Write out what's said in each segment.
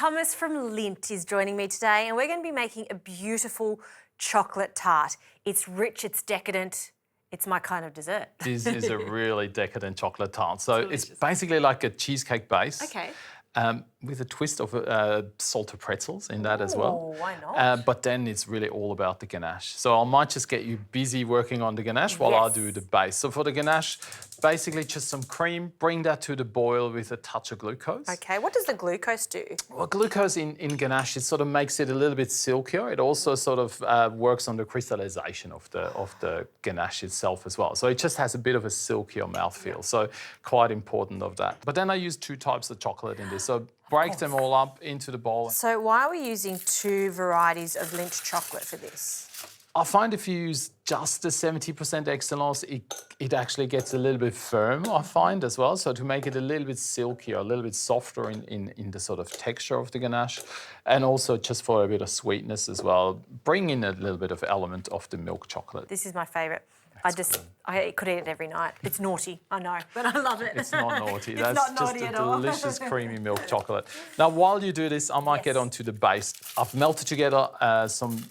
Thomas from Lindt is joining me today, and we're going to be making a beautiful chocolate tart. It's rich, it's decadent, it's my kind of dessert. This is a really decadent chocolate tart. So it's basically like a cheesecake base. Okay. With a twist of salted pretzels in that as well. Why not? But then it's really all about the ganache. So I might just get you busy working on the ganache while I do the base. So for the ganache, basically just some cream, bring that to the boil with a touch of glucose. Okay, what does the glucose do? Well, glucose in ganache, it sort of makes it a little bit silkier. It also sort of works on the crystallization of the ganache itself as well. So it just has a bit of a silkier mouthfeel. So quite important of that. But then I use two types of chocolate in this. So break them all up into the bowl. So why are we using two varieties of Lindt chocolate for this? I find if you use just the 70% excellence, it actually gets a little bit firm, I find, as well. So to make it a little bit silkier, a little bit softer in the sort of texture of the ganache, and also just for a bit of sweetness as well, bring in a little bit of element of the milk chocolate. This is my favourite. I could eat it every night. It's naughty, I know, but I love it. It's not naughty. It's That's not just naughty a at all. delicious creamy milk chocolate. Now, while you do this, I might get onto the base. I've melted together some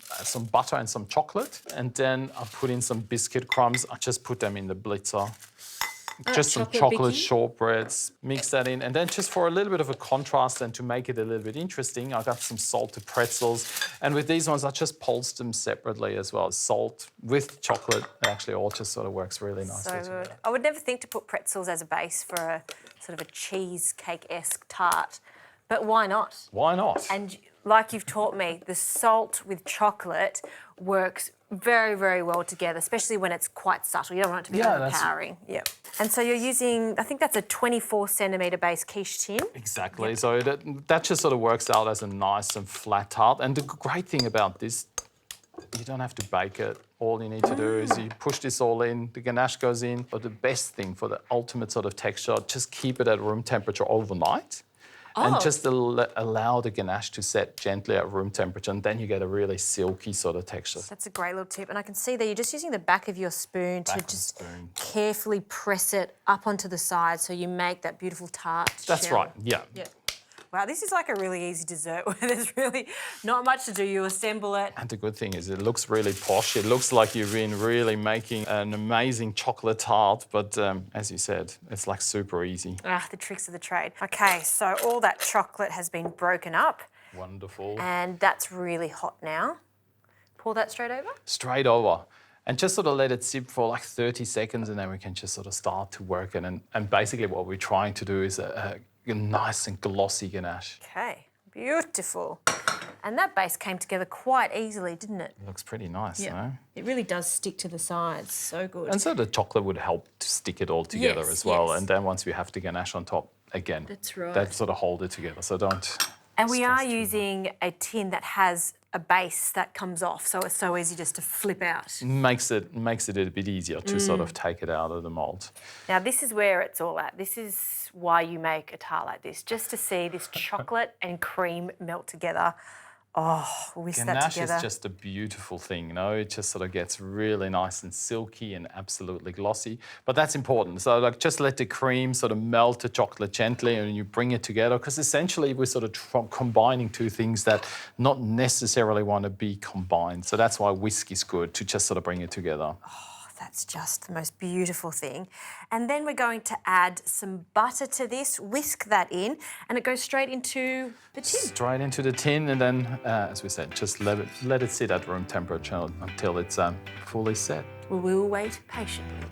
butter and some chocolate, and then I put in some biscuit crumbs. I just put them in the blitzer. Just some chocolate shortbreads, mix that in. And then just for a little bit of a contrast and to make it a little bit interesting, I got some salted pretzels. And with these ones, I just pulsed them separately as well. Salt with chocolate, actually all just sort of works really nicely together. Good. I would never think to put pretzels as a base for a sort of a cheesecake-esque tart, but why not? Why not? And like you've taught me, the salt with chocolate works very, very well together, especially when it's quite subtle. You don't want it to be overpowering. Yeah. And so you're using, I think that's a 24 centimetre base quiche tin. Exactly. So that just sort of works out as a nice and flat tart. And the great thing about this, you don't have to bake it. All you need to do is you push this all in, the ganache goes in. But the best thing for the ultimate sort of texture, just keep it at room temperature overnight. And just allow the ganache to set gently at room temperature, and then you get a really silky sort of texture. That's a great little tip. And I can see that you're just using the back of your spoon to just carefully press it up onto the side so you make that beautiful tart That's shell. right, yeah. Wow, this is like a really easy dessert where there's really not much to do. You assemble it. And the good thing is it looks really posh. It looks like you've been really making an amazing chocolate tart, but as you said, it's like super easy. Ah, the tricks of the trade. Okay, so all that chocolate has been broken up. Wonderful. And that's really hot now. Pour that straight over? Straight over. And just sort of let it sit for like 30 seconds, and then we can just sort of start to work it. And basically what we're trying to do is a nice and glossy ganache. Okay, beautiful. And that base came together quite easily, didn't it? It looks pretty nice, you know? It really does stick to the sides, so good. And so the chocolate would help to stick it all together as well. And then once we have the ganache on top, again, that sort of hold it together, so don't. And we are using a tin that has a base that comes off, so it's so easy just to flip out. Makes it a bit easier to sort of take it out of the mould. Now this is where it's all at. This is why you make a tart like this, just to see this chocolate and cream melt together. Oh, whisk that together. Ganache is just a beautiful thing, you know. It just sort of gets really nice and silky and absolutely glossy. But that's important. So like just let the cream sort of melt the chocolate gently and you bring it together, because essentially we're sort of combining two things that not necessarily want to be combined. So that's why whisk is good, to just sort of bring it together. That's just the most beautiful thing. And then we're going to add some butter to this, whisk that in, and it goes straight into the tin. Straight into the tin, and then, as we said, just let it sit at room temperature until it's fully set. Well, we'll wait patiently.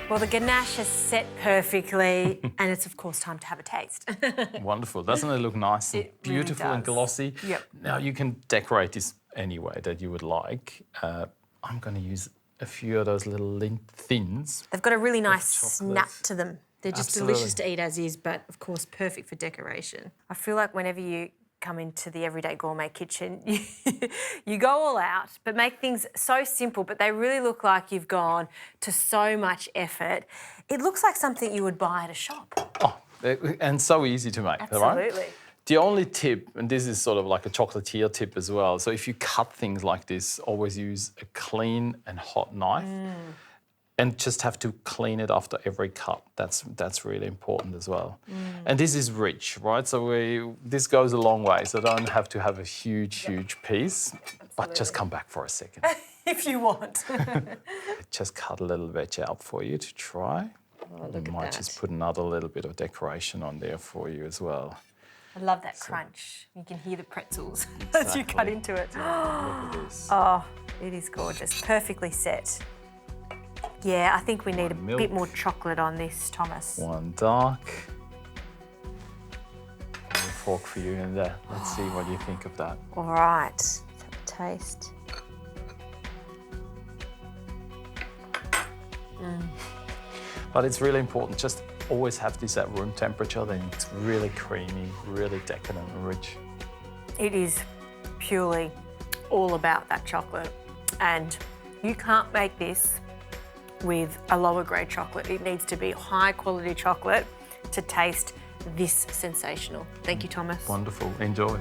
Well, the ganache is set perfectly, and it's, of course, time to have a taste. Wonderful. Doesn't it look nice and beautiful and glossy? Yep. Now, you can decorate this any way that you would like. I'm going to use a few of those little Lindt thins. They've got a really nice snap to them. They're just delicious to eat as is, but, of course, perfect for decoration. I feel like whenever you come into the Everyday Gourmet kitchen, you go all out, but make things so simple, but they really look like you've gone to so much effort. It looks like something you would buy at a shop. Oh, and so easy to make, Absolutely. Right? The only tip, and this is sort of like a chocolatier tip as well, so if you cut things like this, always use a clean and hot knife. And just have to clean it after every cut. That's really important as well. And this is rich, right? So this goes a long way. So don't have to have a huge piece, but just come back for a second. If you want. Just cut a little veg out for you to try. Oh, look at Might that. just put another little bit of decoration on there for you as well. I love that crunch. You can hear the pretzels as you cut into it. Look at this. Oh, it is gorgeous. Perfectly set. Yeah, I think we need a bit more chocolate on this, Thomas. One dark. And a fork for you in there. Let's see what you think of that. All right, let's have a taste. But it's really important, just always have this at room temperature, then it's really creamy, really decadent and rich. It is purely all about that chocolate. And you can't make this with a lower grade chocolate. It needs to be high quality chocolate to taste this sensational. Thank you, Thomas. Wonderful, enjoy.